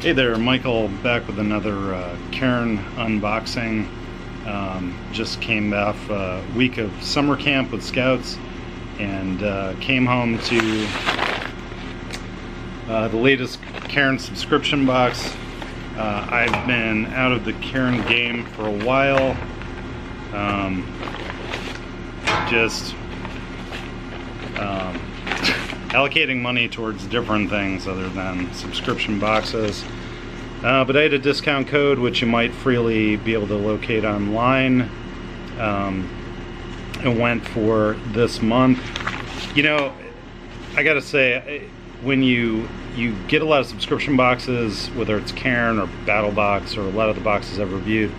Hey there, Michael, back with another Cairn unboxing. Just came off a week of summer camp with Scouts and came home to the latest Cairn subscription box. I've been out of the Cairn game for a while. Just allocating money towards different things other than subscription boxes. But I had a discount code which you might freely be able to locate online. It went for this month. You know, I gotta say, when you get a lot of subscription boxes, whether it's Cairn or Battle Box or a lot of the boxes I've reviewed,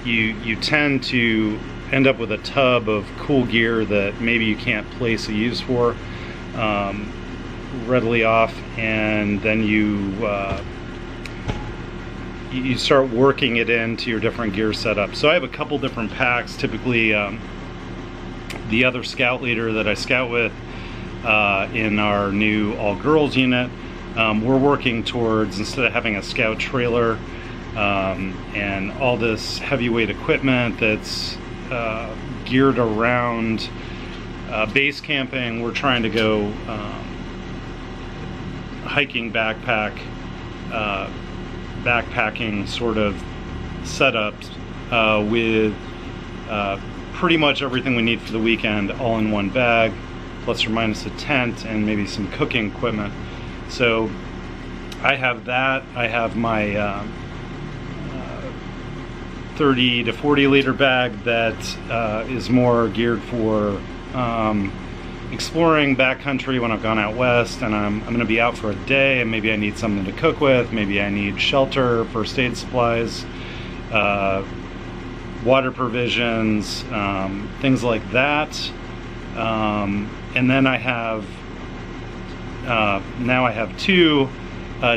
you tend to end up with a tub of cool gear that maybe you can't place a use for readily off, and then you start working it into your different gear setup. So I have a couple different packs. Typically the other scout leader that I scout with in our new all-girls unit, we're working towards, instead of having a scout trailer and all this heavyweight equipment that's geared around base camping, we're trying to go hiking backpacking sort of setups with pretty much everything we need for the weekend all in one bag, plus or minus a tent and maybe some cooking equipment. So I have that. I have my 30 to 40 liter bag that is more geared for exploring backcountry when I've gone out west and I'm going to be out for a day, and maybe I need something to cook with, maybe I need shelter, first aid supplies, water provisions, things like that. And then I have now I have two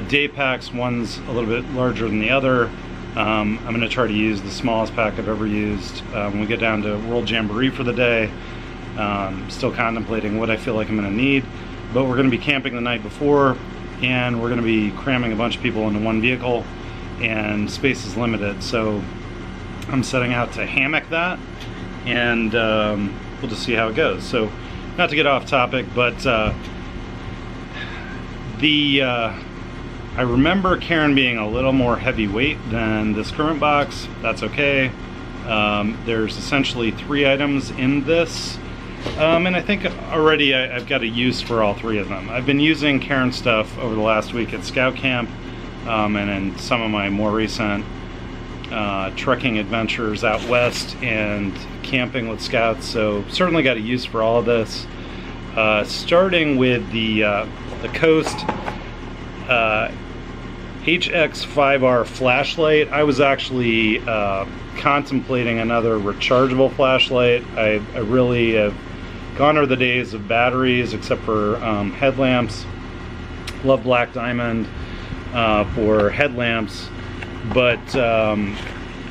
day packs. One's a little bit larger than the other. I'm going to try to use the smallest pack I've ever used when we get down to World Jamboree for the day. Still contemplating what I feel like I'm going to need, but we're going to be camping the night before, and we're going to be cramming a bunch of people into one vehicle, and space is limited, so I'm setting out to hammock that, and we'll just see how it goes. So, not to get off topic, but I remember Cairn being a little more heavyweight than this current box. That's okay. There's essentially 3 items in this. And I think already I've got a use for all 3 of them. I've been using Cairn stuff over the last week at Scout Camp, and in some of my more recent trekking adventures out west and camping with Scouts, so certainly got a use for all of this. Starting with the Coast HX5R flashlight. I was actually contemplating another rechargeable flashlight. I really have gone over the days of batteries, except for headlamps. Love Black Diamond for headlamps, but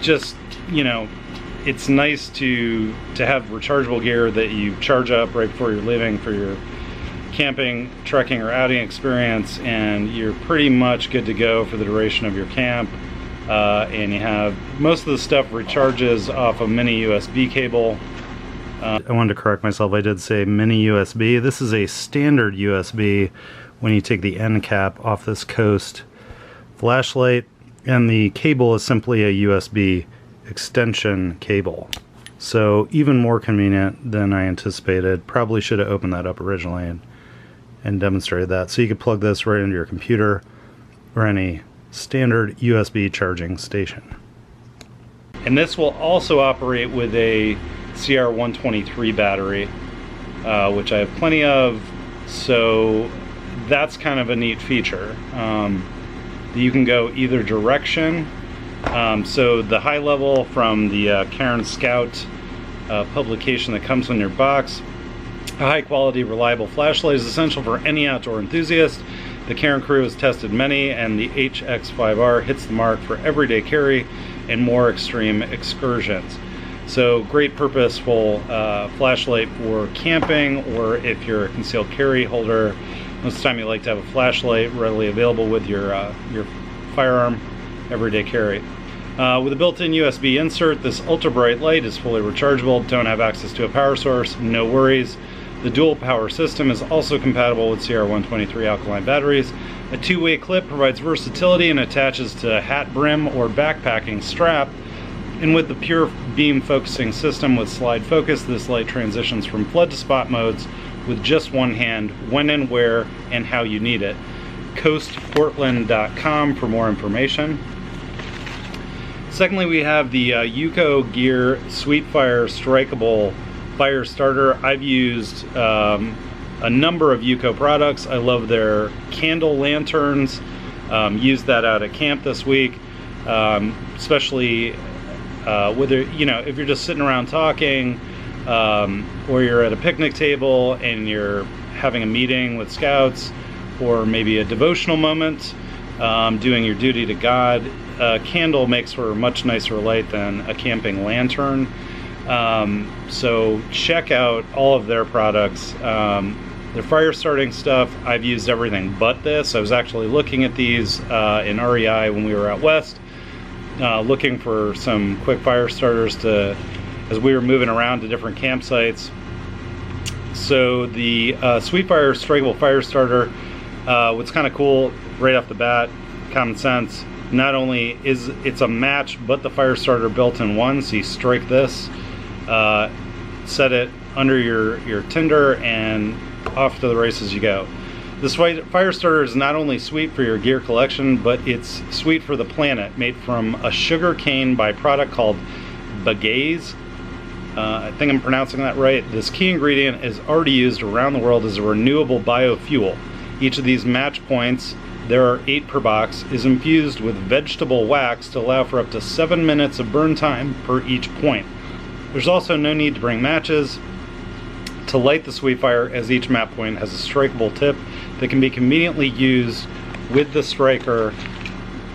just, you know, it's nice to have rechargeable gear that you charge up right before you're leaving for your camping, trekking, or outing experience, and you're pretty much good to go for the duration of your camp. And you have, most of the stuff recharges off a mini USB cable. I wanted to correct myself, I did say mini USB. This is a standard USB when you take the end cap off this Coast flashlight, and the cable is simply a USB extension cable. So even more convenient than I anticipated. Probably should have opened that up originally and demonstrated that. So you could plug this right into your computer or any standard USB charging station. And this will also operate with a CR123 battery, which I have plenty of, so that's kind of a neat feature. You can go either direction. So the high level from the Cairn Scout publication that comes in your box, a high quality, reliable flashlight is essential for any outdoor enthusiast. The Cairn crew has tested many, and the HX5R hits the mark for everyday carry and more extreme excursions. So great purposeful flashlight for camping, or if you're a concealed carry holder Most of the time you like to have a flashlight readily available with your firearm, everyday carry. With a built-in USB insert, this ultra bright light is fully rechargeable. Don't have access to a power source, no worries. The dual power system is also compatible with CR123 alkaline batteries. A two-way clip provides versatility and attaches to a hat brim or backpacking strap. And with the pure beam focusing system with slide focus, this light transitions from flood to spot modes with just one hand, when and where and how you need it. coastportland.com for more information. Secondly, we have the UCO Gear Sweetfire Strikeable Fire Starter. I've used a number of UCO products. I love their candle lanterns. Used that out at camp this week, especially whether, you know, if you're just sitting around talking, or you're at a picnic table and you're having a meeting with scouts, or maybe a devotional moment, doing your duty to God. A candle makes for a much nicer light than a camping lantern. So check out all of their products. Their fire starting stuff, I've used everything but this. I was actually looking at these in REI when we were out west, looking for some quick fire starters as we were moving around to different campsites. So the Sweetfire Strikeable Fire Starter, what's kind of cool right off the bat, common sense, not only is it's a match, but the fire starter built in one. So you strike this, set it under your tinder, and off to the races you go. This fire starter is not only sweet for your gear collection, but it's sweet for the planet. Made from a sugar cane byproduct called bagasse. I think I'm pronouncing that right. This key ingredient is already used around the world as a renewable biofuel. Each of these match points, there are 8 per box, is infused with vegetable wax to allow for up to 7 minutes of burn time per each point. There's also no need to bring matches to light the Sweetfire, as each map point has a strikeable tip that can be conveniently used with the striker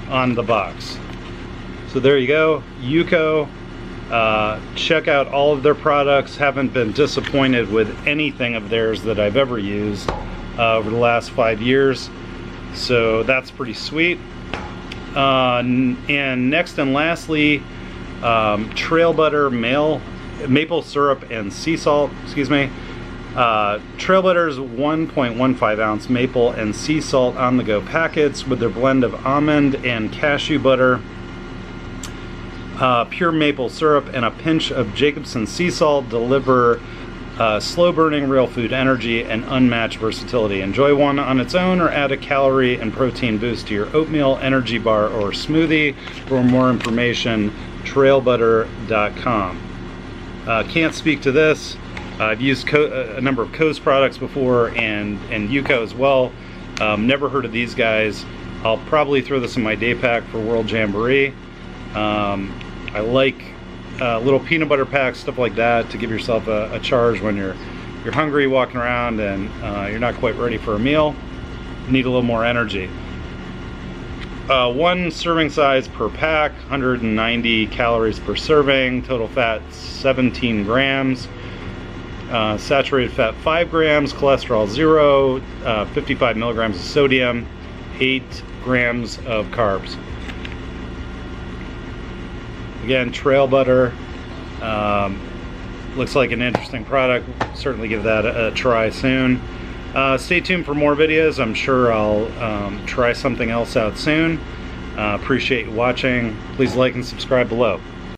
on the box. So there you go, UCO. Check out all of their products. Haven't been disappointed with anything of theirs that I've ever used over the last 5 years. So that's pretty sweet. And next and lastly, trail butter, maple syrup, and sea salt. Excuse me. Trail Butter's 1.15 ounce maple and sea salt on the go packets with their blend of almond and cashew butter, pure maple syrup, and a pinch of Jacobsen sea salt deliver slow burning real food energy and unmatched versatility. Enjoy one on its own or add a calorie and protein boost to your oatmeal, energy bar, or smoothie. For more information, trailbutter.com. Can't speak to this. I've used a number of Coast products before, and UCO as well. Never heard of these guys. I'll probably throw this in my day pack for World Jamboree. I like little peanut butter packs, stuff like that, to give yourself a charge when you're hungry walking around and you're not quite ready for a meal. You need a little more energy. 1 serving size per pack, 190 calories per serving, total fat 17 grams, saturated fat 5 grams, cholesterol 0, 55 milligrams of sodium, 8 grams of carbs. Again, Trail Butter. Looks like an interesting product. Certainly give that a try soon. Stay tuned for more videos. I'm sure I'll try something else out soon. Appreciate you watching. Please like and subscribe below.